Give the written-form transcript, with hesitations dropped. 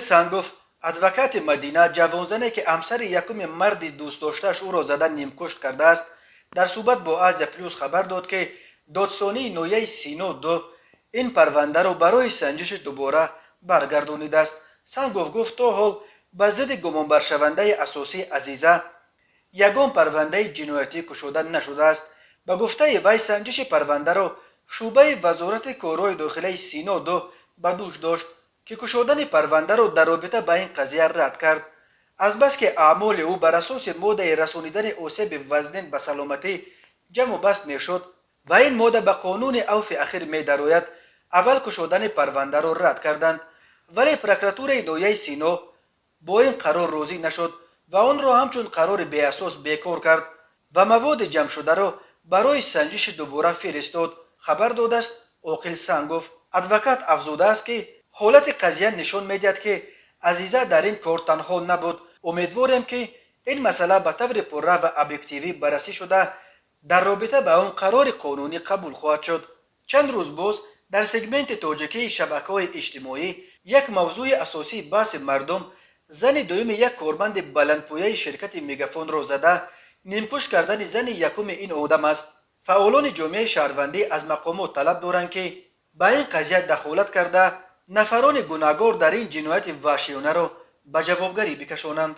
سانگوف ادوکات مدینه جوانزنی که همسر یکم مرد دوست داشتهش او را زدن نیمکشت کرده است در صحبت با آزیا پلوس خبر داد که دادستانی نویه سینو دو این پرونده را برای سنجش دوباره برگردانیده است. سانگوف گفت تا حال به ضد گمانبر شونده اساسی عزیزه یگان پرونده جنایتی کشوده نشده است. به گفته وی سنجش پرونده را شعبه وزارت کارهای داخلی سینا دو به دوش داشت که کشودن پرونده را در رابطه با این قضیه رد کرد. از بس که اعمال او بر اساس ماده رسانیدن آسیب وزنین به سلامتی جمع و بست میشد و این ماده به قانون عفو اخیر می درآید، اول کشودن پرونده را رد کردند، ولی پروکراتور نویه سینا با این قرار راضی نشد و آن را همچون قرار بی اساس بیکار کرد و مواد جمع شده را برای سنجش دوباره فرستاد. خبر داده است عاقل سانگوف. ادوکات افزوده است که حالت قضیه نشان میدهد که عزیزه در این کار تنها نبود. امیدواریم که این مسئله به طور پرره و ابجکتیوی بررسی شده در رابطه به آن قرار قانونی قبول خواهد شد. چند روز باز در سگمنت تاجیکی شبکه‌های اجتماعی یک موضوع اساسی بحث مردم زن دوم یک کارمند بلندپایه شرکت میگافون را زده نیمکش کردن زن یکم این آدم است. فعالان جامعه شهروندی از مقامات طلب دارند که به این قضیه دخالت کرده نفران گناهکار در این جنایت وحشیانه را به جوابگری بکشانند.